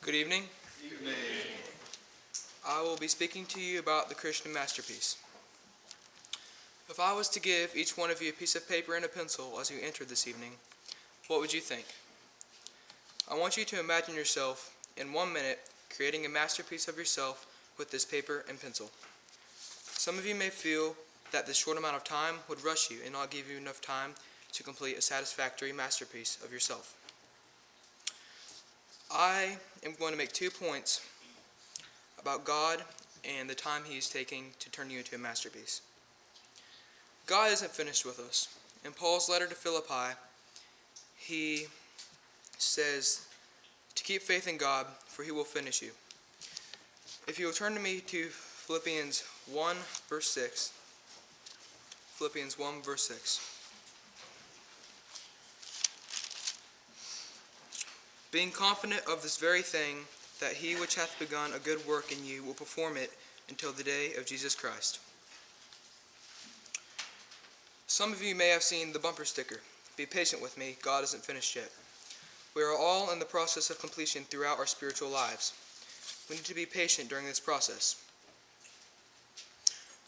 Good evening. Evening. I will be speaking to you about the Christian masterpiece. If I was to give each one of you a piece of paper and a pencil as you entered this evening, what would you think? I want you to imagine yourself, in 1 minute, creating a masterpiece of yourself with this paper and pencil. Some of you may feel that this short amount of time would rush you and not give you enough time to complete a satisfactory masterpiece of yourself. I am going to make 2 points about God and the time He is taking to turn you into a masterpiece. God isn't finished with us. In Paul's letter to Philippi, he says to keep faith in God, for He will finish you. If you will turn to me to Philippians 1 verse 6. Philippians 1 verse 6. Being confident of this very thing, that He which hath begun a good work in you will perform it until the day of Jesus Christ. Some of you may have seen the bumper sticker, "Be patient with me, God isn't finished yet." We are all in the process of completion throughout our spiritual lives. We need to be patient during this process.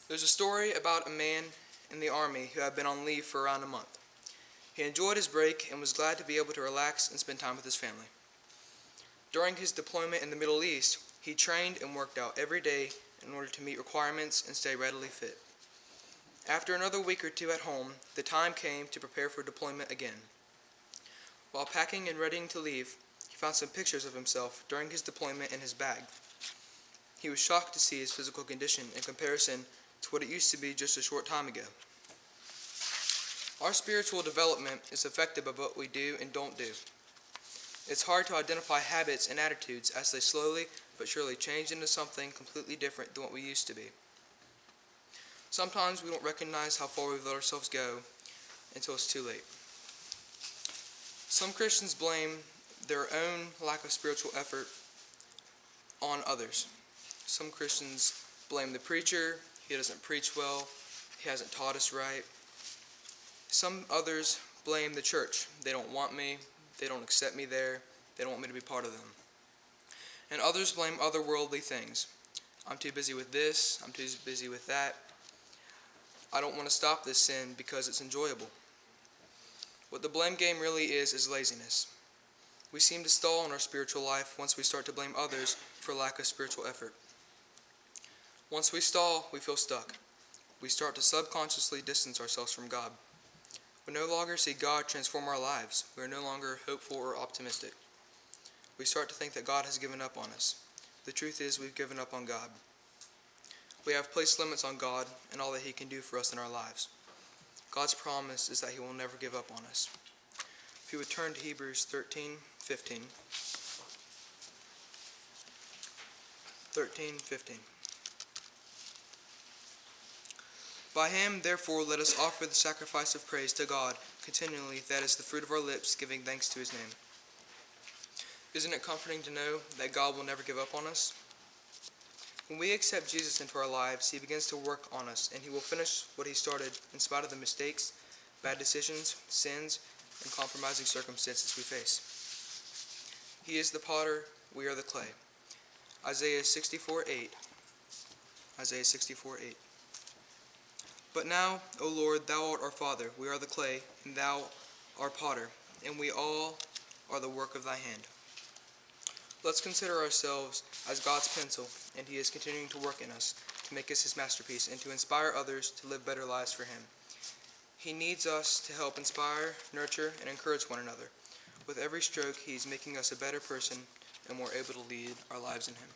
There's a story about a man in the army who had been on leave for around a month. He enjoyed his break and was glad to be able to relax and spend time with his family. During his deployment in the Middle East, he trained and worked out every day in order to meet requirements and stay readily fit. After another week or two at home, the time came to prepare for deployment again. While packing and readying to leave, he found some pictures of himself during his deployment in his bag. He was shocked to see his physical condition in comparison to what it used to be just a short time ago. Our spiritual development is affected by what we do and don't do. It's hard to identify habits and attitudes as they slowly but surely change into something completely different than what we used to be. Sometimes we don't recognize how far we've let ourselves go until it's too late. Some Christians blame their own lack of spiritual effort on others. Some Christians blame the preacher. He doesn't preach well. He hasn't taught us right. Some others blame the church. They don't want me. They don't accept me there. They don't want me to be part of them. And others blame other worldly things. I'm too busy with this. I'm too busy with that. I don't want to stop this sin because it's enjoyable. What the blame game really is laziness. We seem to stall in our spiritual life once we start to blame others for lack of spiritual effort. Once we stall, we feel stuck. We start to subconsciously distance ourselves from God. We no longer see God transform our lives. We are no longer hopeful or optimistic. We start to think that God has given up on us. The truth is, we've given up on God. We have placed limits on God and all that He can do for us in our lives. God's promise is that He will never give up on us. If you would turn to Hebrews 13:15. 13:15. By Him, therefore, let us offer the sacrifice of praise to God continually, that is the fruit of our lips, giving thanks to His name. Isn't it comforting to know that God will never give up on us? When we accept Jesus into our lives, He begins to work on us, and He will finish what He started in spite of the mistakes, bad decisions, sins, and compromising circumstances we face. He is the potter, we are the clay. Isaiah 64:8. Isaiah 64:8. But now, O Lord, Thou art our Father, we are the clay, and Thou our potter, and we all are the work of Thy hand. Let's consider ourselves as God's pencil, and He is continuing to work in us to make us His masterpiece and to inspire others to live better lives for Him. He needs us to help inspire, nurture, and encourage one another. With every stroke, He is making us a better person and more able to lead our lives in Him.